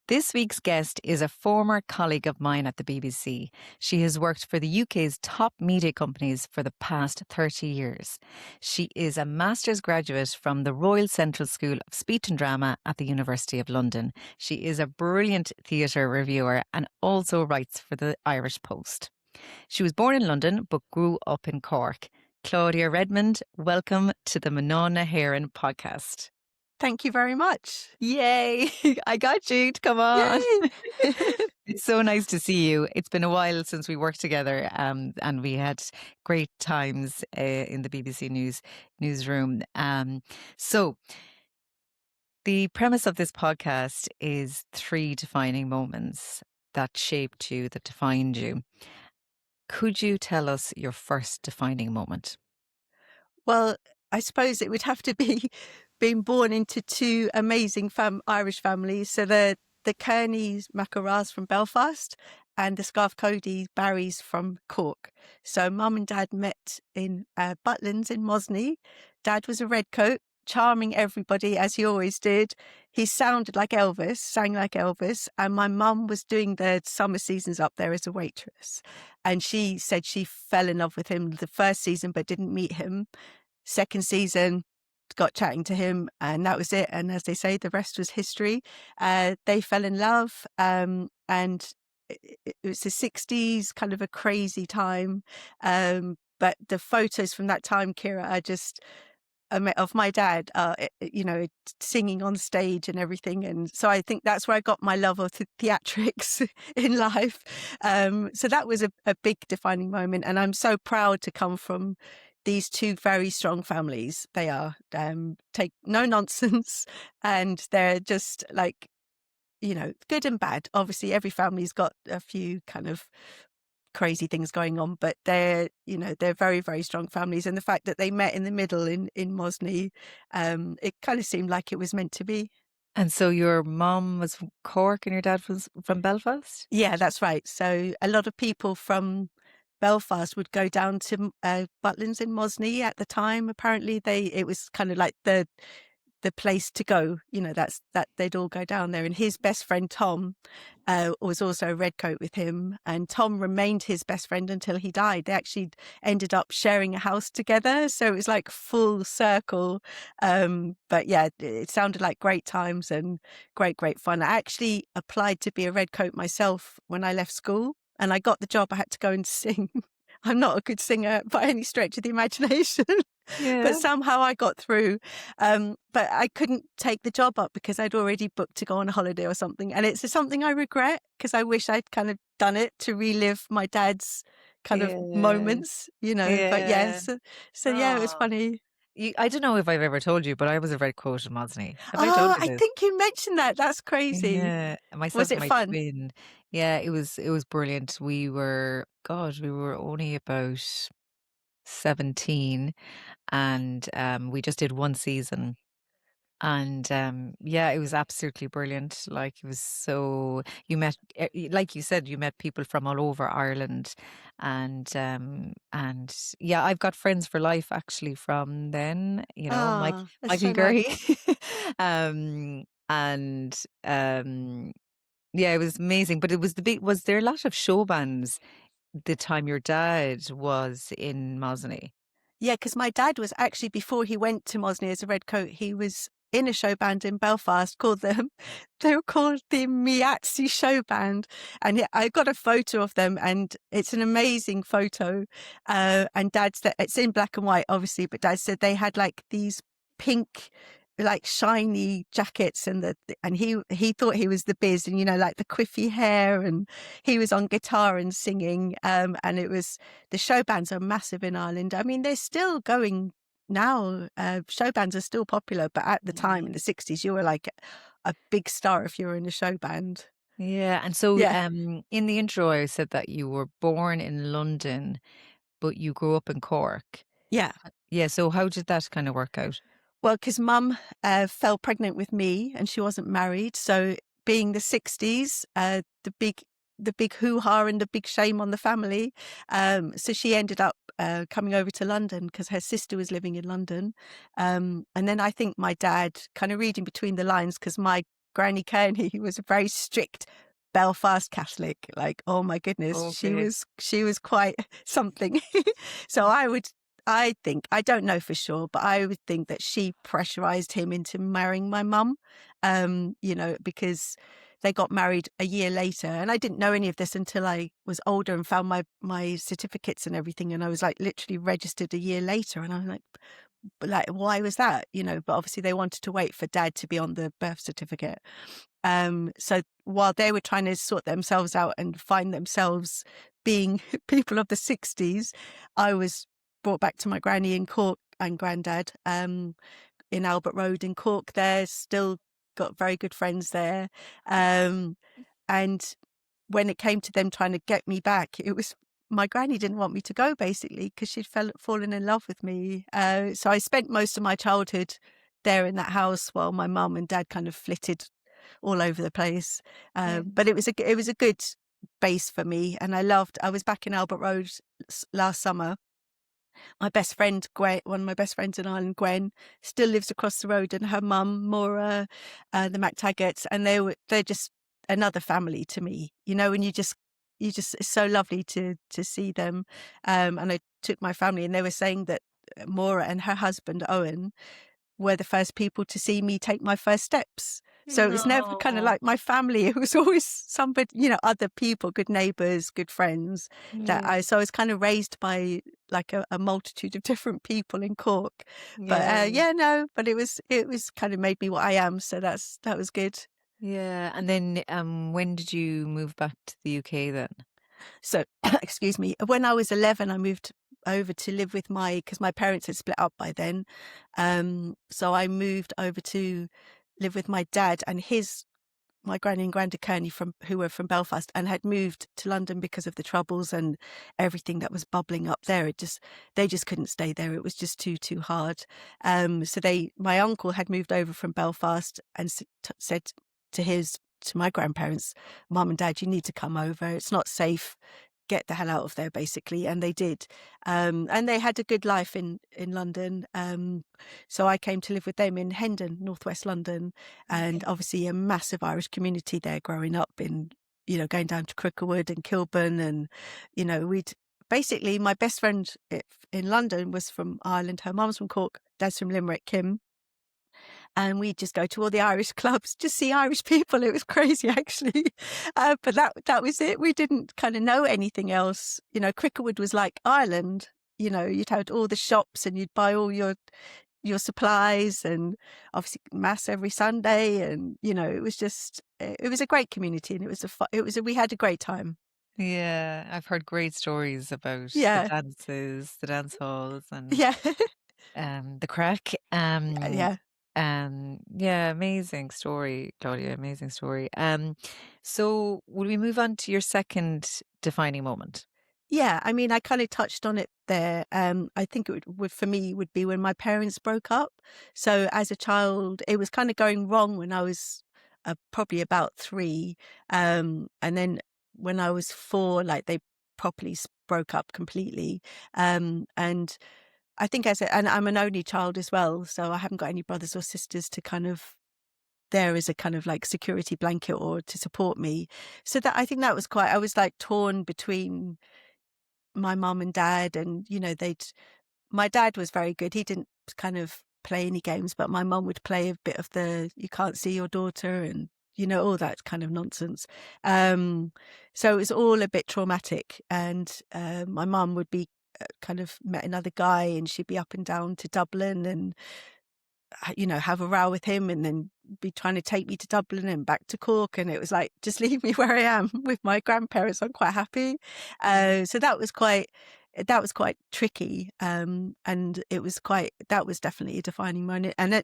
This week's guest is a former colleague of mine at the BBC. She has worked for the UK's top media companies for the past 30 years. She is a master's graduate from the Royal Central School of Speech and Drama at the University of London. She is a brilliant theatre reviewer and also writes for the Irish Post. She was born in London but grew up in Cork. Claudia Redmond, welcome to the Manana hEireann podcast. Thank you very much. Yay! I got you. Come on. Yay! It's so nice to see you. It's been a while since we worked together, and we had great times in the BBC newsroom. So, the premise of this podcast is 3 defining moments that shaped you, that defined you. Could you tell us your first defining moment? Well, I suppose it would have to be being born into two amazing Irish families. So the Kearneys Macaras from Belfast and the Scarf Cody Barrys from Cork. So mum and dad met in Butlins in Mosney. Dad was a redcoat, charming everybody as he always did. He sounded like Elvis, sang like Elvis. And my mum was doing the summer seasons up there as a waitress. And she said she fell in love with him the first season, but didn't meet him. Second season, got chatting to him, and that was it. And as they say, the rest was history. They fell in love, and it was the 60s, kind of a crazy time. But the photos from that time, Kira, are just of my dad, singing on stage and everything. And so I think that's where I got my love of theatrics in life. So that was a big defining moment. And I'm so proud to come from these two very strong families. They are, take no nonsense, and they're just like, good and bad. Obviously, every family's got a few kind of crazy things going on, but they're very, very strong families. And the fact that they met in the middle in Mosney, it kind of seemed like it was meant to be. And so your mom was from Cork and your dad was from Belfast? Yeah, that's right. So a lot of people from Belfast would go down to Butlins in Mosney at the time. Apparently, it was kind of like the place to go. That they'd all go down there. And his best friend Tom was also a redcoat with him, and Tom remained his best friend until he died. They actually ended up sharing a house together, so it was like full circle. But yeah, it sounded like great times and great fun. I actually applied to be a redcoat myself when I left school, and I got the job. I had to go and sing. I'm not a good singer by any stretch of the imagination. But somehow I got through. But I couldn't take the job up because I'd already booked to go on a holiday or something. And it's something I regret because I wish I'd kind of done it to relive my dad's kind of moments, But yes, so yeah, it was funny. I don't know if I've ever told you, but I was a redcoat in Mosney. Have I told you I this? think you mentioned that. That's crazy. Yeah, myself Was and it my fun? twin. Yeah, it was brilliant. We were only about 17, and we just did one season. And yeah, it was absolutely brilliant. Like it was so like you said, you met people from all over Ireland, and yeah, I've got friends for life actually from then. That's Michael so Gurry, nice. and yeah, it was amazing. But it was was there a lot of show bands the time your dad was in Mosney? Yeah, because my dad was actually, before he went to Mosney as a redcoat, he was in a show band in Belfast called they were called the Miazzi Show Band. And yeah, I got a photo of them, and it's an amazing photo. And Dad said, it's in black and white, obviously, but Dad said they had like these pink, like shiny jackets, and he thought he was the Biz, and like the quiffy hair, and he was on guitar and singing. And it was, the show bands are massive in Ireland. I mean, they're still going now. Show bands are still popular, but at the time in the 60s, you were like a big star if you were in a show band. Yeah, and so Yeah. in the intro, I said that you were born in London, but you grew up in Cork. Yeah. Yeah, so how did that kind of work out? Well, because mum fell pregnant with me and she wasn't married. So being the 60s, the big hoo-ha and the big shame on the family. So she ended up coming over to London because her sister was living in London. And then I think my dad, kind of reading between the lines, because my Granny Kearney was a very strict Belfast Catholic. Like, oh my goodness, Okay. she was quite something. So I think, I don't know for sure, but I would think that she pressurized him into marrying my mum, because they got married a year later. And I didn't know any of this until I was older and found my certificates and everything. And I was like literally registered a year later. And I'm like, but like, why was that? But obviously they wanted to wait for dad to be on the birth certificate. So while they were trying to sort themselves out and find themselves being people of the 60s, I was brought back to my granny in Cork and granddad in Albert Road in Cork. There, still got very good friends there. And when it came to them trying to get me back, it was my granny didn't want me to go, basically, because she'd fallen in love with me. So I spent most of my childhood there in that house while my mum and dad kind of flitted all over the place. Yeah. But it was a good base for me, and I was back in Albert Road last summer. My best friend, Gwen, one of my best friends in Ireland, Gwen, still lives across the road, and her mum, Maura, the MacTaggarts, and they're just another family to me, and it's so lovely to see them. And I took my family, and they were saying that Maura and her husband, Owen, were the first people to see me take my first steps. So it was never kind of No. like my family. It was always somebody, other people, good neighbours, good friends Yeah. so I was kind of raised by like a multitude of different people in Cork. But Yeah. but it was kind of made me what I am. So that was good. Yeah. And then when did you move back to the UK then? So, excuse me, when I was 11, I moved over to live with because my parents had split up by then. So I moved over to live with my dad and my granny and granddad Kearney who were from Belfast and had moved to London because of the troubles and everything that was bubbling up there. They just couldn't stay there. It was just too hard. So my uncle had moved over from Belfast and said to my grandparents, Mum and Dad, you need to come over. It's not safe. Get the hell out of there, basically. And they did. And they had a good life in London. So I came to live with them in Hendon, northwest London, and Okay. obviously a massive Irish community there growing up going down to Cricklewood and Kilburn. And, basically my best friend in London was from Ireland. Her mum's from Cork, dad's from Limerick, Kim. And we'd just go to all the Irish clubs, just see Irish people. It was crazy, actually. But that was it. We didn't kind of know anything else. Cricklewood was like Ireland. You'd have all the shops and you'd buy all your supplies, and obviously mass every Sunday. And, it was a great community, and we had a great time. Yeah, I've heard great stories about the Yeah. dances, the dance halls, and Yeah. the crack. Yeah. Yeah, amazing story, Claudia. Amazing story. So will we move on to your second defining moment? Yeah, I mean, I kind of touched on it there. I think it for me would be when my parents broke up. So as a child, it was kind of going wrong when I was probably about 3. And then when I was 4, like they properly broke up completely. And I think and I'm an only child as well, so I haven't got any brothers or sisters to kind of there as a kind of like security blanket or to support me. So I think that was I was like torn between my mum and dad, and my dad was very good. He didn't kind of play any games, but my mum would play a bit of the you can't see your daughter and all that kind of nonsense. So it was all a bit traumatic. And my mum would be kind of met another guy, and she'd be up and down to Dublin and have a row with him, and then be trying to take me to Dublin and back to Cork. And it was like, just leave me where I am with my grandparents. I'm quite happy. So that was quite tricky. And that was definitely a defining moment. And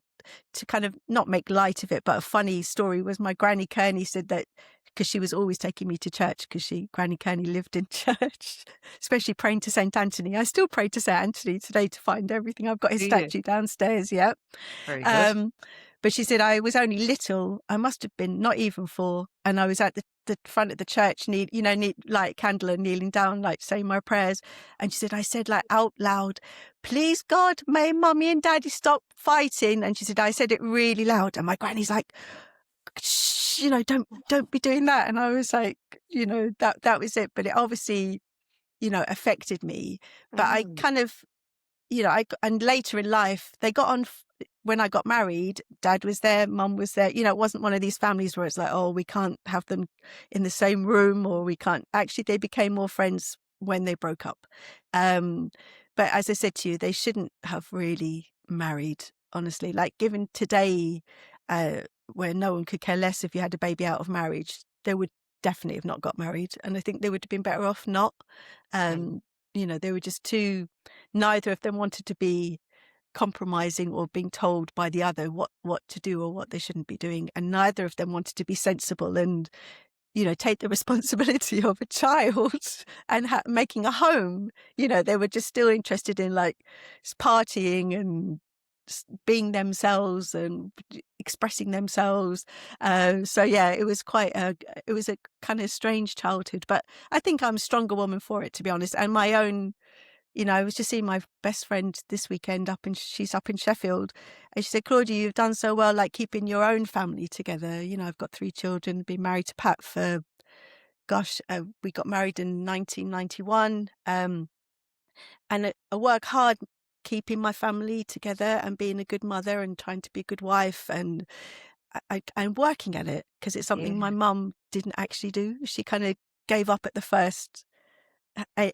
to kind of not make light of it, but a funny story was my Granny Kearney said that because she was always taking me to church, because Granny Kearney lived in church, especially praying to St. Anthony. I still pray to St. Anthony today to find everything. I've got his Do you? statue downstairs. Yeah. Very good. But she said I was only little. I must have been not even 4, and I was at the front of the church, light candle and kneeling down, like saying my prayers. And she said, I said like out loud, "Please God, may Mummy and Daddy stop fighting." And she said, I said it really loud, and my granny's like, shh, don't be doing that. And I was like, that was it. But it obviously, affected me. But I kind of, and later in life, they got on. When I got married, Dad was there, Mum was there. It wasn't one of these families where it's like, oh, we can't have them in the same room, or we can't. Actually, they became more friends when they broke up. But as I said to you, they shouldn't have really married, honestly. Like, given today, where no one could care less if you had a baby out of marriage, they would definitely have not got married. And I think they would have been better off not. They were just too, neither of them wanted to be compromising or being told by the other what to do or what they shouldn't be doing. And neither of them wanted to be sensible and, take the responsibility of a child and making a home. They were just still interested in like partying and being themselves and expressing themselves. So yeah, it was a kind of strange childhood, but I think I'm a stronger woman for it, to be honest. And my own, I was just seeing my best friend this weekend she's up in Sheffield, and she said, Claudia, you've done so well, like keeping your own family together. I've got 3 children, been married to Pat for, we got married in 1991. And I work hard keeping my family together and being a good mother and trying to be a good wife. And I'm working at it because it's something my mum didn't actually do. She kind of gave up at the first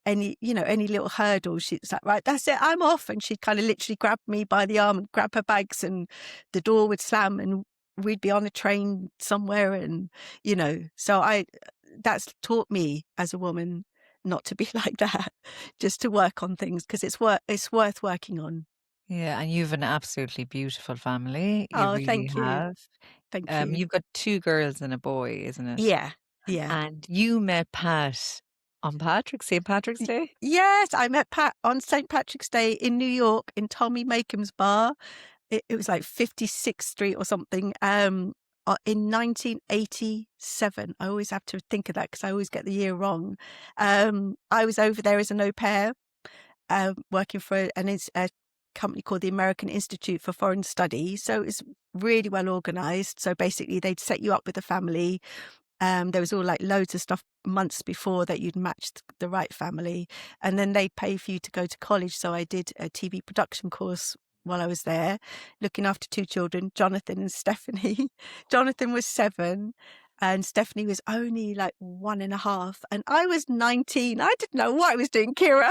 any little hurdle. She's like, right, that's it, I'm off. And she'd kind of literally grab me by the arm and grab her bags, and the door would slam and we'd be on a train somewhere. And so that's taught me as a woman not to be like that, just to work on things, because it's worth working on. Yeah, and you've an absolutely beautiful family. You Oh, really thank you. have. Thank you. You've got 2 girls and a boy, isn't it? Yeah. And you met Pat on St. Patrick's Day? Yes, I met Pat on St. Patrick's Day in New York in Tommy Makeham's bar. It was like 56th Street or something. In 1987. I always have to think of that because I always get the year wrong. I was over there as an au pair, working for a company called the American Institute for Foreign Study. So it was really well organised. So basically, they'd set you up with a family. There was all like loads of stuff months before that you'd matched the right family, and then they'd pay for you to go to college. So I did a TV production course while I was there, looking after 2 children, Jonathan and Stephanie. Jonathan was 7 and Stephanie was only like 1.5, and I was 19. I didn't know what I was doing, Kira.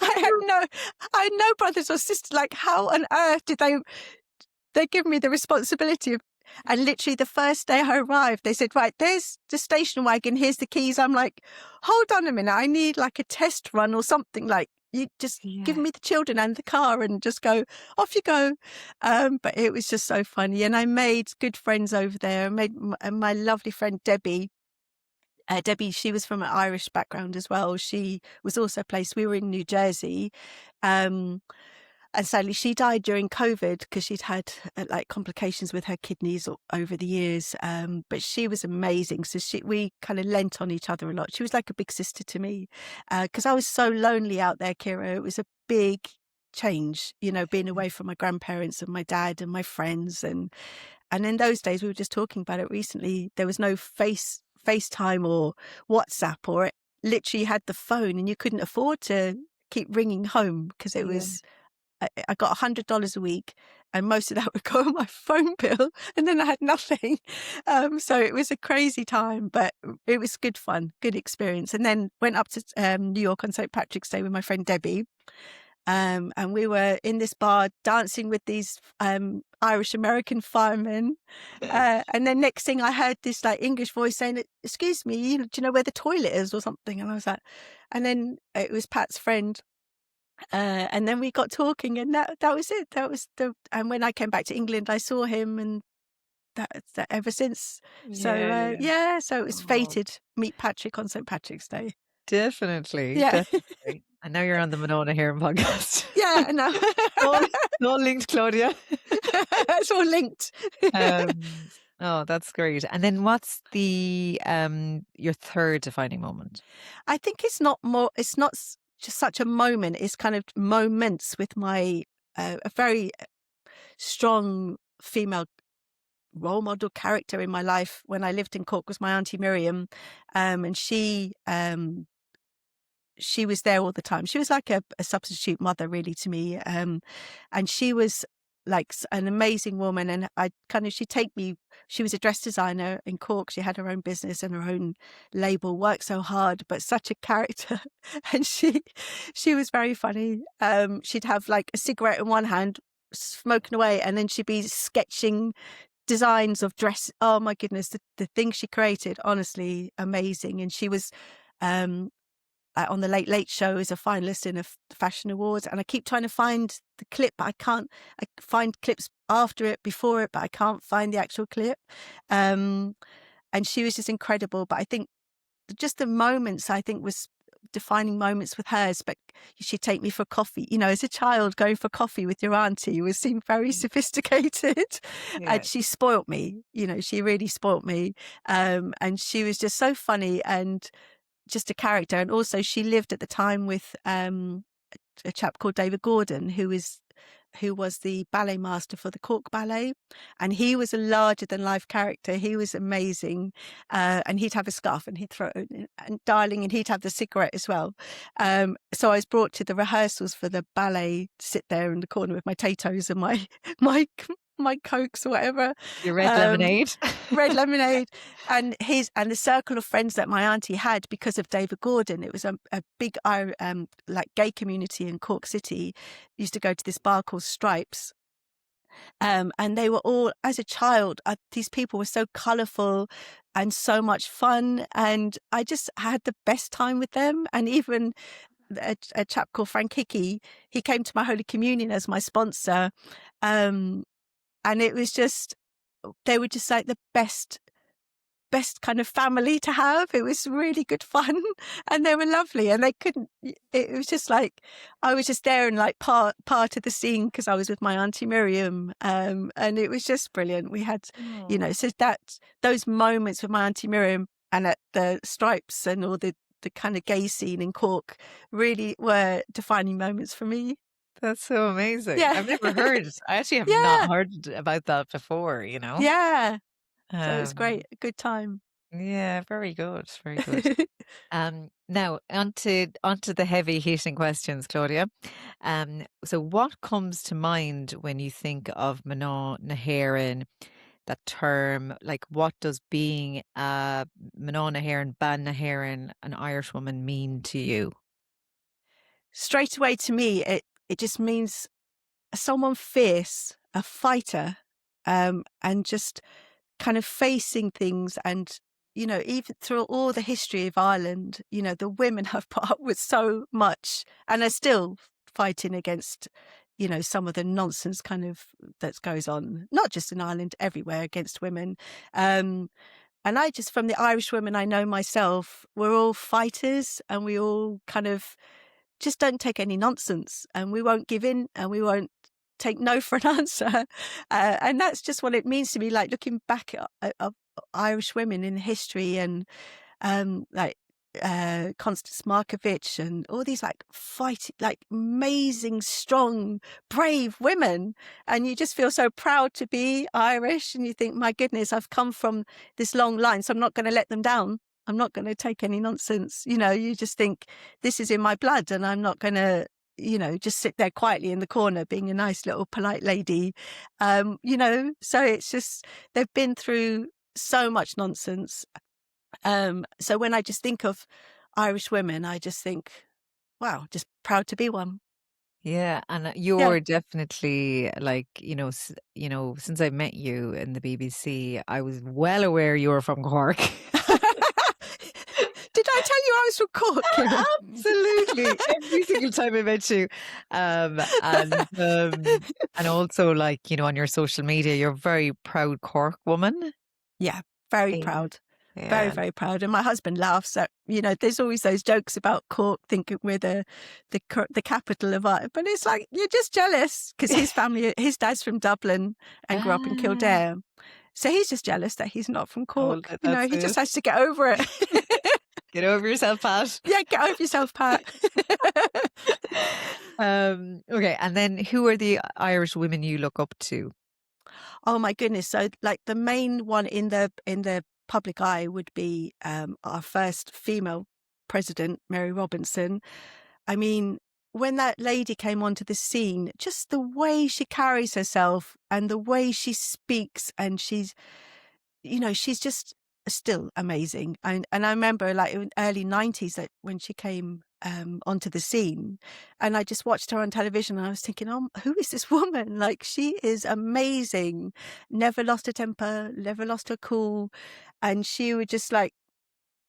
I had no brothers or sisters. Like, how on earth did they give me the responsibility of? And literally the first day I arrived, they said, right, there's the station wagon, here's the keys. I'm like, hold on a minute, I need like a test run or something. Like, you just give me the children and the car and just go, off you go. But it was just so funny. And I made good friends over there. I made my lovely friend Debbie. Debbie, she was from an Irish background as well. She was also placed, we were in New Jersey. And sadly, she died during COVID because she'd had like complications with her kidneys over the years. But she was amazing. So we kind of lent on each other a lot. She was like a big sister to me because I was so lonely out there, Kira. It was a big change, being away from my grandparents and my dad and my friends. And in those days, we were just talking about it recently. There was no FaceTime or WhatsApp, or it literally had the phone, and you couldn't afford to keep ringing home because it was. I got $100 a week, and most of that would go on my phone bill, and then I had nothing. So it was a crazy time, but it was good fun, good experience. And then went up to New York on St. Patrick's Day with my friend Debbie. And we were in this bar dancing with these Irish American firemen. And then next thing I heard this like English voice saying, excuse me, do you know where the toilet is or something? And I was like, and then it was Pat's friend. And then we got talking, and that was it. That was and when I came back to England, I saw him, and that ever since. So so it was fated. Meet Patrick on St. Patrick's Day. Definitely. Yeah. Definitely. And now you're on the Monona HEireann podcast. Yeah, no. It's all linked, Claudia. It's all linked. Oh, that's great. And then what's the your third defining moment? I think it's not just such a moment. It's kind of moments with my a very strong female role model character in my life when I lived in Cork was my Auntie Miriam. And she was there all the time. She was like a substitute mother, really, to me. And she was like an amazing woman. And she'd take me, she was a dress designer in Cork. She had her own business and her own label, worked so hard, but such a character. And she was very funny. She'd have like a cigarette in one hand, smoking away, and then she'd be sketching designs of dress. Oh my goodness, the things she created, honestly amazing. And she was on the Late Late Show as a finalist in a fashion awards, and I keep trying to find the clip, but I can't. I find clips after it, before it, but I can't find the actual clip. And she was just incredible. But I think just the moments, I think, was defining moments with hers. But she'd take me for coffee. You know, as a child, going for coffee with your auntie was seemed very sophisticated. Yeah. And she spoilt me. You know, she really spoilt me. And she was just so funny and just a character. And also she lived at the time with a chap called David Gordon, who was the ballet master for the Cork Ballet, and he was a larger than life character. He was amazing, and he'd have a scarf and he'd throw it and darling, and he'd have the cigarette as well. So I was brought to the rehearsals for the ballet to sit there in the corner with my Taytos and my Cokes or whatever. Your red lemonade. Red lemonade. And the circle of friends that my auntie had because of David Gordon. It was a big like gay community in Cork City. Used to go to this bar called Stripes. And they were all, as a child, these people were so colourful and so much fun. And I just had the best time with them. And even a chap called Frank Hickey, he came to my Holy Communion as my sponsor. And it was just, they were just like the best kind of family to have. It was really good fun, and they were lovely, and it was just like, I was just there and like part of the scene because I was with my Auntie Miriam. And it was just brilliant. We had, you know, so those moments with my Auntie Miriam and at the Stripes and all the kind of gay scene in Cork really were defining moments for me. That's so amazing. Yeah. I've never heard. I actually have not heard about that before, you know? Yeah. So it was great. A good time. Yeah, very good. Very good. Now onto the heavy hitting questions, Claudia. So what comes to mind when you think of Mná na hÉireann, that term? Like, what does being Mná na hÉireann, Ban na hÉireann, an Irish woman mean to you? Straight away to me, it just means someone fierce, a fighter, and just kind of facing things. And, you know, even through all the history of Ireland, you know, the women have put up with so much and are still fighting against, you know, some of the nonsense kind of that goes on, not just in Ireland, everywhere against women. And I just, from the Irish women I know myself, we're all fighters, and we all kind of just don't take any nonsense, and we won't give in, and we won't take no for an answer. And that's just what it means to me, like looking back at Irish women in history, and like Constance Markovich and all these like fighting, like amazing, strong, brave women. And you just feel so proud to be Irish, and you think, my goodness, I've come from this long line, so I'm not going to let them down. I'm not going to take any nonsense. You know, you just think, this is in my blood, and I'm not going to, you know, just sit there quietly in the corner being a nice little polite lady. You know, so it's just, they've been through so much nonsense. So when I just think of Irish women, I just think, wow, just proud to be one. Yeah, and you're definitely like, you know, since I met you in the BBC, I was well aware you were from Cork. Did I tell you I was from Cork? Absolutely, every single time I met you, and also, like, you know, on your social media, you're a very proud Cork woman. Yeah, very proud. Yeah. Very, very proud. And my husband laughs at, you know, there's always those jokes about Cork thinking we're the capital of Ireland. But it's like, you're just jealous because his dad's from Dublin and grew up in Kildare. So he's just jealous that he's not from Cork. Oh, you know, he just has to get over it. Get over yourself, Pat. Yeah, get over yourself, Pat. Okay, and then who are the Irish women you look up to? Oh my goodness. So like the main one in the public eye would be our first female president, Mary Robinson. I mean, when that lady came onto the scene, just the way she carries herself and the way she speaks, and she's just still amazing. And I remember like in early 90s that when she came onto the scene, and I just watched her on television and I was thinking, oh, who is this woman? Like, she is amazing. Never lost her temper, never lost her cool. And she would just like,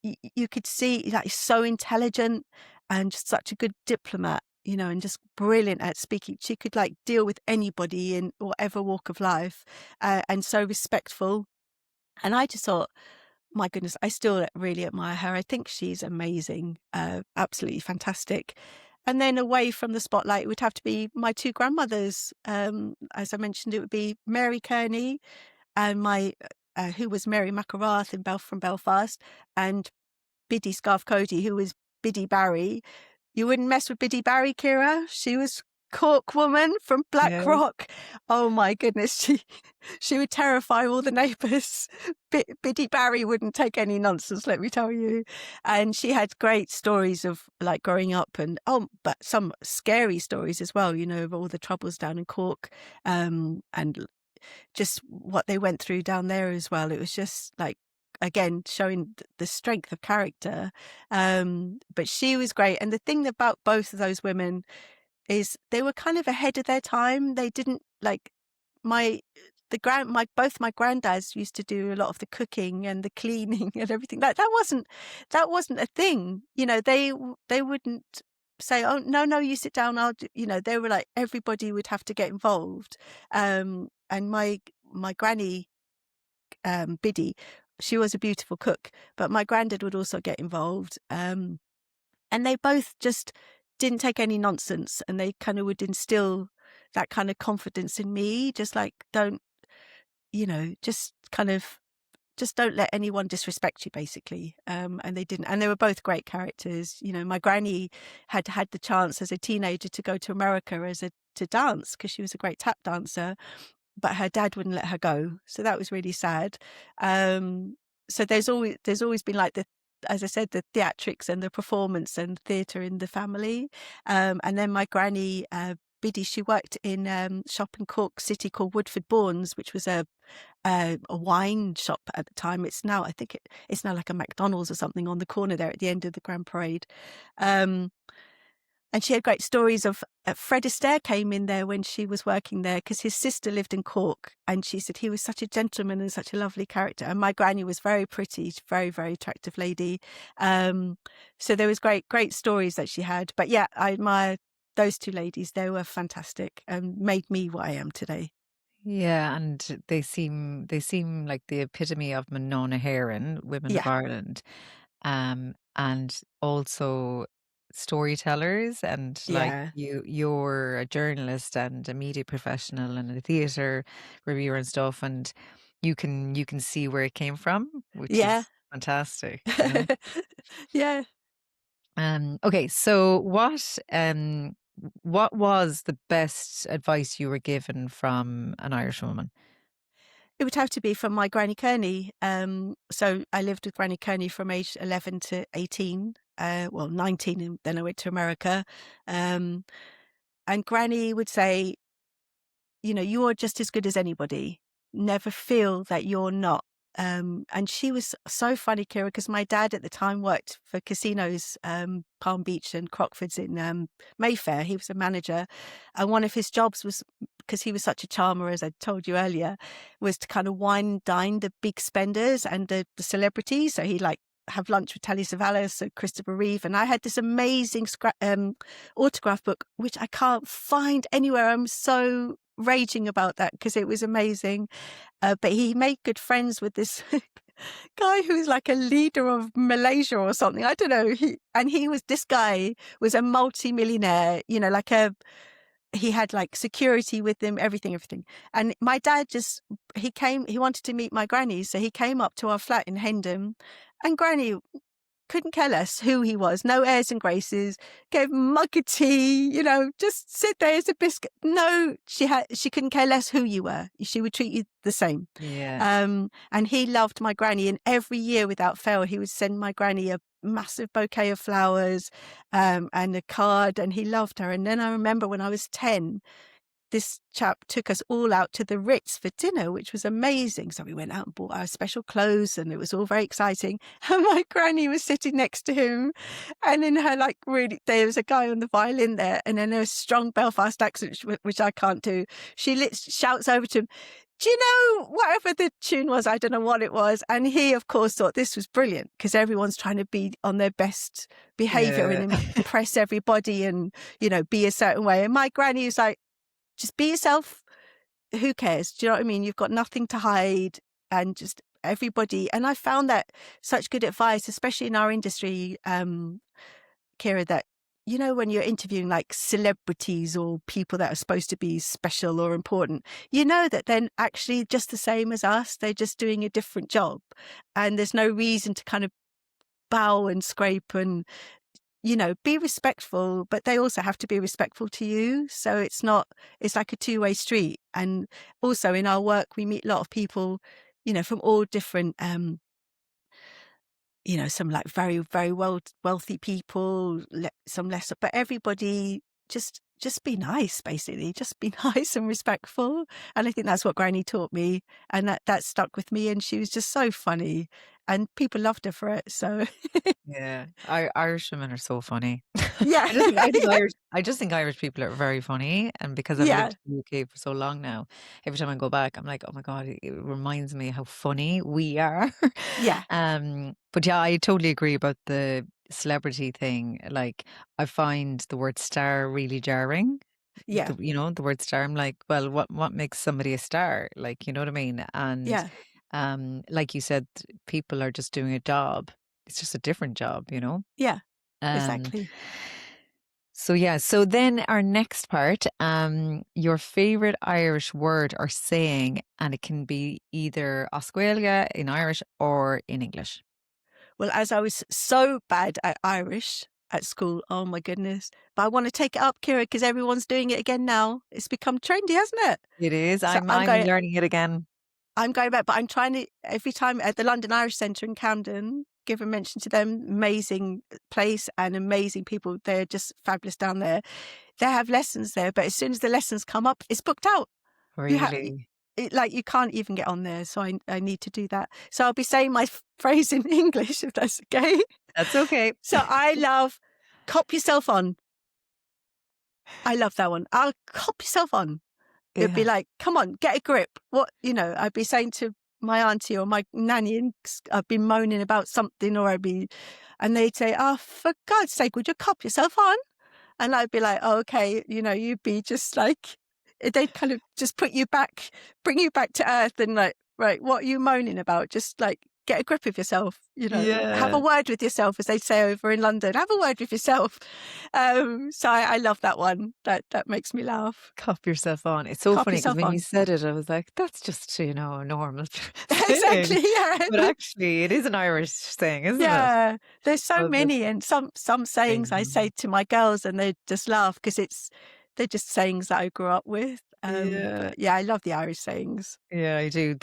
you could see like so intelligent and just such a good diplomat, and just brilliant at speaking. She could like deal with anybody in whatever walk of life, and so respectful. And I just thought, my goodness, I still really admire her. I think she's amazing, absolutely fantastic. And then away from the spotlight, it would have to be my two grandmothers. As I mentioned, it would be Mary Kearney and who was Mary McArath from Belfast, and Biddy Scarf Cody, who was Biddy Barry. You wouldn't mess with Biddy Barry, Kira. She was Cork woman from Yeah. Blackrock. Oh my goodness, she would terrify all the neighbours. Biddy Barry wouldn't take any nonsense, let me tell you. And she had great stories of like growing up, and but some scary stories as well. Of all the troubles down in Cork, and just what they went through down there as well. It was just like, again, showing the strength of character. But she was great. And the thing about both of those women is they were kind of ahead of their time. They didn't like both my granddads used to do a lot of the cooking and the cleaning and everything. Like that wasn't a thing. They wouldn't say, oh no, you sit down, I'll do, they were like, everybody would have to get involved. And my granny, Biddy, she was a beautiful cook, but my granddad would also get involved. And they both just didn't take any nonsense, and they kind of would instill that kind of confidence in me, just like, just don't let anyone disrespect you, basically. And they didn't. And they were both great characters. My granny had had the chance as a teenager to go to America to dance, because she was a great tap dancer, but her dad wouldn't let her go. So that was really sad. So there's always been like as I said, the theatrics and the performance and theatre in the family. And then my granny, Biddy, she worked in a shop in Cork City called Woodford Bourne's, which was a wine shop at the time. It's now, I think it's now like a McDonald's or something on the corner there at the end of the Grand Parade. And she had great stories of Fred Astaire came in there when she was working there, because his sister lived in Cork, and she said he was such a gentleman and such a lovely character. And my granny was very pretty, very, very attractive lady. So there was great stories that she had. But yeah, I admire those two ladies. They were fantastic and made me what I am today. Yeah, and they seem like the epitome of Manona hEireann, Women of Yeah, Ireland, and also storytellers. And like yeah, you're a journalist and a media professional and a theater reviewer and stuff, and you can see where it came from, which yeah. is fantastic. Yeah. Okay, so what was the best advice you were given from an Irish woman? It would have to be from my Granny Kearney. So I lived with Granny Kearney from age 11 to 18, 19, and then I went to America. Um, and Granny would say, you are just as good as anybody. Never feel that you're not. And she was so funny, Kira, because my dad at the time worked for casinos, Palm Beach and Crockford's in Mayfair. He was a manager. And one of his jobs was, because he was such a charmer, as I told you earlier, was to kind of wine and dine the big spenders and the celebrities. So he like have lunch with Telly Savalas and Christopher Reeve. And I had this amazing autograph book, which I can't find anywhere. I'm so raging about that because it was amazing. But he made good friends with this guy who's like a leader of Malaysia or something. I don't know. This guy was a multi-millionaire, he had like security with him, everything. And my dad he wanted to meet my granny. So he came up to our flat in Hendon, and Granny couldn't care less who he was, no airs and graces, gave him a mug of tea, just sit there as a biscuit. No, she couldn't care less who you were. She would treat you the same. Yeah. And he loved my granny, and every year without fail, he would send my granny a massive bouquet of flowers, and a card, and he loved her. And then I remember when I was 10, this chap took us all out to the Ritz for dinner, which was amazing. So we went out and bought our special clothes, and it was all very exciting. And my granny was sitting next to him, and in her there was a guy on the violin there, and then a strong Belfast accent, which I can't do. She shouts over to him, "Do you know whatever the tune was? I don't know what it was." And he, of course, thought this was brilliant because everyone's trying to be on their best behavior Yeah. and impress everybody and, be a certain way. And my granny was like, just be yourself. Who cares? Do you know what I mean? You've got nothing to hide, and just everybody. And I found that such good advice, especially in our industry, Kira, that, when you're interviewing like celebrities or people that are supposed to be special or important, that they're actually just the same as us. They're just doing a different job. And there's no reason to kind of bow and scrape and, be respectful, but they also have to be respectful to you. So it's like a two-way street. And also in our work, we meet a lot of people, from all different, some like very, very wealthy people, some less, but everybody just be nice, basically. Just be nice and respectful. And I think that's what Granny taught me. And that stuck with me. And she was just so funny. And people loved her for it. So Yeah, Irish women are so funny. yeah. I just think Irish people are very funny, and because I've Yeah. lived in the UK for so long now, every time I go back, I'm like, oh my God, it reminds me how funny we are. Yeah. But yeah, I totally agree about the celebrity thing. Like, I find the word star really jarring. Yeah. The word star. I'm like, well, what makes somebody a star? Like, you know what I mean? And Yeah. like you said, people are just doing a job. It's just a different job, you know? Yeah. Um, Exactly. so yeah, so then our next part, your favorite Irish word or saying, and it can be either Oscuelga in Irish or in English. Well, as I was so bad at Irish at school, oh my goodness. But I want to take it up, Kira, because everyone's doing it again now. It's become trendy, hasn't it? It is. So I'm learning it again. I'm going back, but I'm trying to, every time at the London Irish Centre in Camden, give a mention to them. Amazing place and amazing people. They're just fabulous down there. They have lessons there, but as soon as the lessons come up, it's booked out. Really? You can't even get on there. So I need to do that. So I'll be saying my phrase in English, if that's okay. That's okay. So I love cop yourself on. I love that one. I'll cop yourself on. It'd be Yeah. like, come on, get a grip. I'd be saying to my auntie or my nanny, and I'd be moaning about something, and they'd say, "Oh, for God's sake, would you cop yourself on?" And I'd be like, oh, okay, you'd be just like, they'd kind of just bring you back to earth and like, right, what are you moaning about? Just like, get a grip of yourself, have a Yeah. word with yourself, as they say over in London, have a word with yourself. So I love that one. That makes me laugh. Cop yourself on. It's so Cop funny because yourself when you on. said it, I was like, that's just, a normal saying. Exactly, yeah. But actually, it is an Irish saying, isn't it? Yeah, there's so Oh, that's many, and some sayings I say to my girls, and they just laugh because they're just sayings that I grew up with. Yeah. But yeah, I love the Irish sayings. Yeah, I do.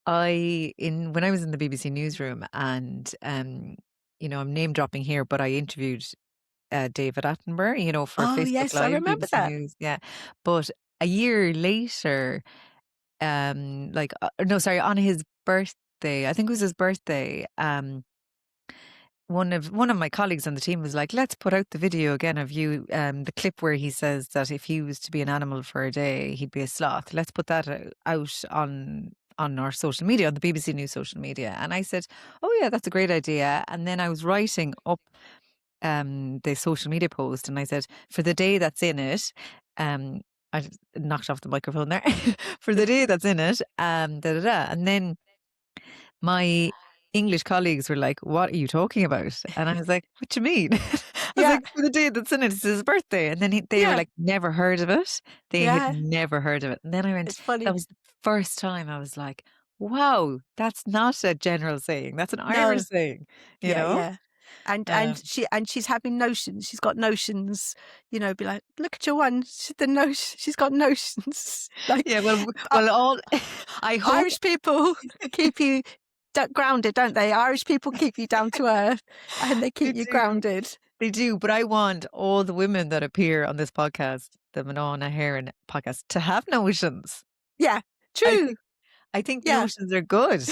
When I was in the BBC newsroom, and I'm name dropping here, but I interviewed David Attenborough, for Oh Facebook yes, I Live, remember BBC that. News. Yeah. But a year later, no, sorry, on his birthday, I think it was his birthday, one of my colleagues on the team was like, let's put out the video again of you, the clip where he says that if he was to be an animal for a day, he'd be a sloth. Let's put that out on our social media, on the BBC News social media. And I said, oh yeah, that's a great idea. And then I was writing up the social media post, and I said, for the day that's in it, I knocked off the microphone there. For the day that's in it, da da da. And then my English colleagues were like, what are you talking about? And I was like, what do you mean? I was Yeah, like, for the day that's in it, it's his birthday. And then they were yeah, like, never heard of it. They had yeah. never heard of it. And then I went, It's that funny. was the first time I was like, Wow, that's not a general saying. That's an Irish No, saying, you yeah, know? yeah. And Um, she's having notions. She's got notions, be like, look at your one. She's got notions. Like yeah, well, uh, all I hope Irish people keep you grounded, don't they? Irish people keep you down to earth, and they they keep you do. grounded. They do, but I want all the women that appear on this podcast, the Manana Heron podcast, to have notions. Yeah, I true. think I think Yeah. notions are good.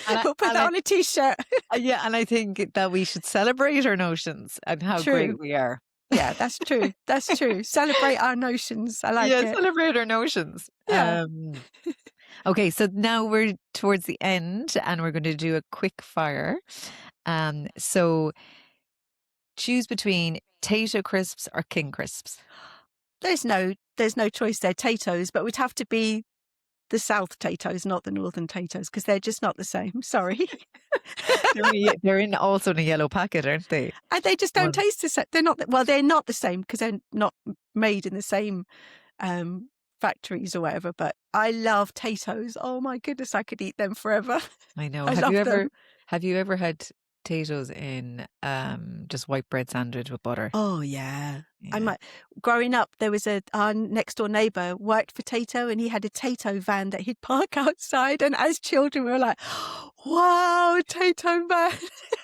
And We'll put and that on a t-shirt. yeah, and I think that we should celebrate our notions and how True. great we are. Yeah, that's true. That's true. Celebrate our notions. I like Yeah, it. celebrate our notions. Yeah. Okay, so now we're towards the end and we're going to do a quick fire. So choose between Tato crisps or King crisps. There's no choice there. Tatoes, but we'd have to be the South Tatoes, not the Northern Tatoes, because they're just not the same. Sorry. They're in also in a yellow packet, aren't they? And they just don't taste the same. They're not, they're not the same because they're not made in the same factories or whatever. But I love Tatoes. Oh my goodness, I could eat them forever. I know. I love them. Have you ever had potatoes in just white bread sandwich with butter? Oh yeah. Yeah. Growing up, there was our next door neighbour worked for Tato, and he had a Tato van that he'd park outside. And as children, we were like, "Wow, Tato van!"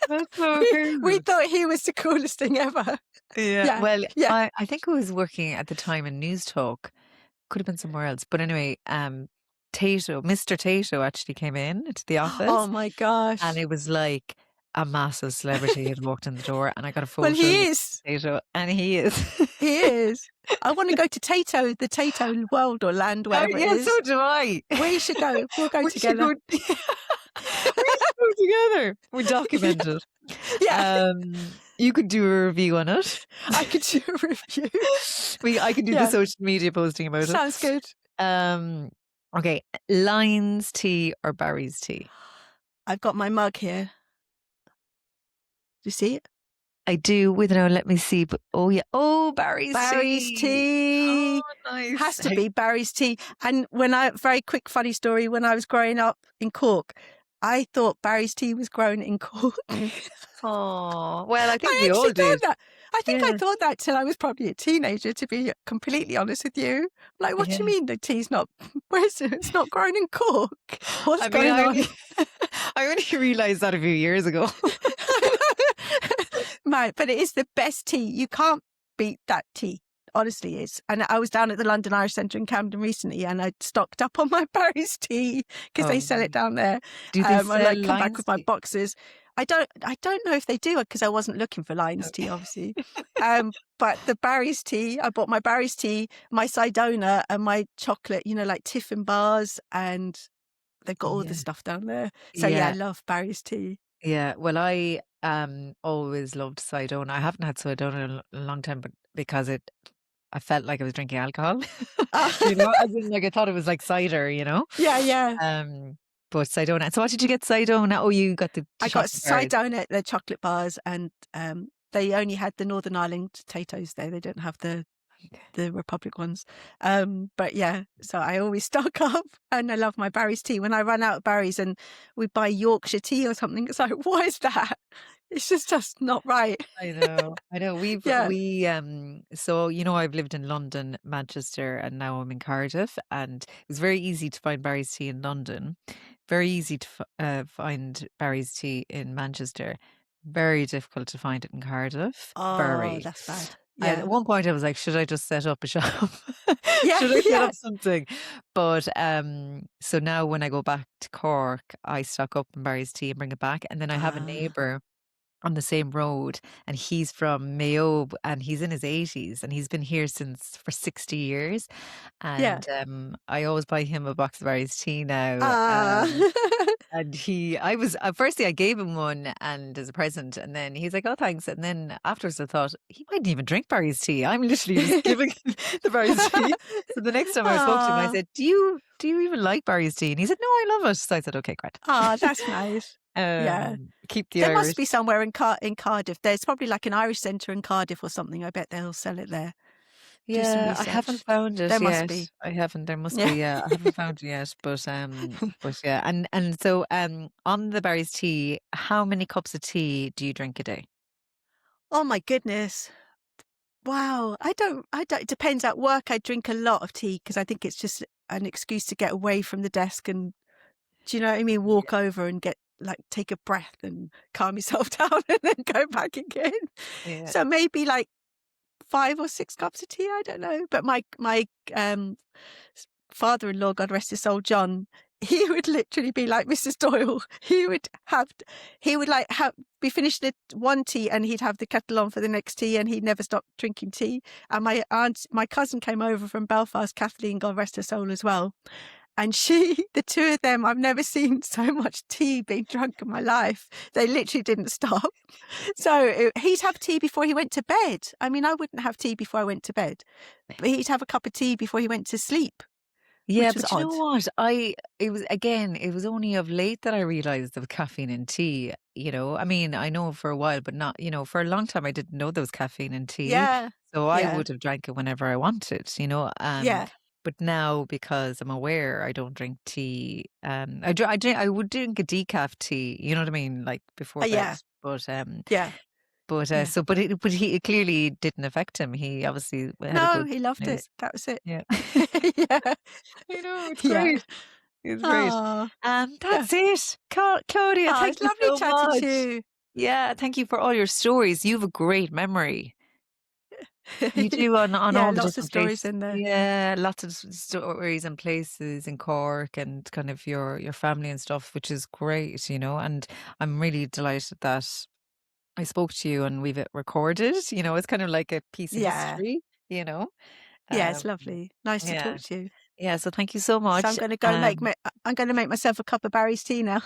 That's so we cool. thought he was the coolest thing ever. Yeah. Yeah, Well, yeah. I think I was working at the time in News Talk. Could have been somewhere else. But anyway, Mr. Tato actually came in to the Oh office my and gosh. it was like a massive celebrity had walked in the door and I got a Well, photo he with is. Tato and he is. He is. I want to go to the Tato world or land, Oh, whatever it yeah, so is. do I. We should go. We'll go We should together. go. We should go together. We document it. Yeah. You could do a review on it. I could do a review. I could do the social media posting about it. Sounds good. Okay, Lyons tea or Barry's tea? I've got my mug here. Do you see it? I do. Let me see. But oh yeah, Barry's tea. Oh, nice. Has to be Barry's tea. And very quick funny story. When I was growing up in Cork, I thought Barry's tea was grown in Cork. Oh, well, I think I we all actually did. thought that. I think I Yeah. thought that till I was probably a teenager, to be completely honest with you. Like, what do you Yeah. mean the tea's not? It's not grown in Cork? What's I going on? I only realised that a few years ago. Mate, but it is the best tea. You can't beat that tea. Honestly, is. And I was down at the London Irish Centre in Camden recently, and I stocked up on my Barry's tea because they sell it down there. Do they sell I come back Lyons with my tea? boxes. I don't know if they do, because I wasn't looking for Lyons tea, obviously. But the Barry's tea, I bought my Barry's tea, my Sidona, and my chocolate. Like Tiffin bars, and they've got all the stuff down there. So yeah, I love Barry's tea. Yeah, well, I always loved Sidona. I haven't had Sidona in a long time, but because I felt like I was drinking alcohol. As in, like I thought it was like cider, Yeah, yeah. But Sidona. So what did you get Sidona? Oh, you got the I got chocolate bars. Sidona, the chocolate bars, and they only had the Northern Ireland potatoes there. They didn't have the Republic ones. But yeah, so I always stock up, and I love my Barry's tea. When I run out of Barry's and we buy Yorkshire tea or something, it's like, what is that? It's just not right. I know. So I've lived in London, Manchester, and now I'm in Cardiff, and it was very easy to find Barry's tea in London. Very easy to find Barry's tea in Manchester. Very difficult to find it in Cardiff. Oh, that's bad. Yeah. At one point, I was like, should I just set up a shop? Yeah, should I set up something? But so now when I go back to Cork, I stock up on Barry's tea and bring it back. And then I have a neighbour on the same road, and he's from Mayo, and he's in his 80s, and he's been here for 60 years. And I always buy him a box of Barry's tea now. And firstly I gave him one and as a present, and then he's like, oh, thanks. And then afterwards I thought, he mightn't even drink Barry's tea. I'm literally just giving him the Barry's tea. So the next time I spoke to him, I said, do you even like Barry's tea? And he said, no, I love it. So I said, okay, great. Oh, that's nice. Yeah. Keep the There Irish. must be somewhere in Cardiff. There's probably like an Irish centre in Cardiff or something. I bet they'll sell it there. Do some Yeah, I haven't research. found it There must yet. be. I haven't. There must Yeah. be. Yeah, I haven't found it yet. But yeah, and so on the Barry's tea, how many cups of tea do you drink a day? Oh my goodness. Wow. It depends. At work, I drink a lot of tea because I think it's just an excuse to get away from the desk and, do you know what I mean? Yeah, Walk over and take a breath and calm yourself down and then go back again. yeah, So maybe like 5 or 6 cups of tea, I don't know. But um, father-in-law, God rest his soul, John, he would literally be like Mrs. Doyle. He would like be finished the one tea and he'd have the kettle on for the next tea and he'd never stop drinking tea. And my cousin came over from Belfast, Kathleen, God rest her soul as well. And the two of them, I've never seen so much tea being drunk in my life. They literally didn't stop. So he'd have tea before he went to bed. I mean, I wouldn't have tea before I went to bed, but he'd have a cup of tea before he went to sleep, yeah. which was But you know odd. what? It was only of late that I realized there was caffeine in tea. I mean, I know for a while, but not. For a long time I didn't know there was caffeine in tea, Yeah, so I yeah, would have drank it whenever I wanted. yeah, But now because I'm aware, I don't drink tea. I would drink a decaf tea. You know what I mean, like before bed. yeah, But yeah, yeah. but he it clearly didn't affect him. He obviously had a No, good he loved it. news. That was it. Yeah. Yeah, I know, it's yeah. great. It's great. Oh, And yeah. that's it. Claudia, Oh, thank it's you lovely so chatting to much. you. Yeah, thank you for all your stories. You have a great memory. You do on Yeah, all the lots of different stories places. in there. Yeah, lots of stories and places in Cork and kind of your family and stuff, which is great. And I'm really delighted that I spoke to you and we've it recorded. It's kind of like a piece of Yeah, history, you know. yeah, it's Um, lovely. Nice to yeah. talk to you. Yeah, so thank you so So much. I'm going to make myself a cup of Barry's tea now.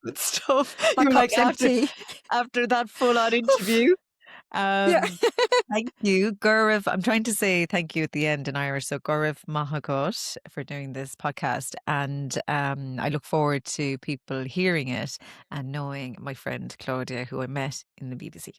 Good stuff. My You're like cup's empty. after that full on Oof. interview. Yeah. Um, Thank you, Gaurav. I'm trying to say thank you at the end in Irish. So Gaurav Mahagot for doing this podcast. And I look forward to people hearing it and knowing my friend Claudia, who I met in the BBC.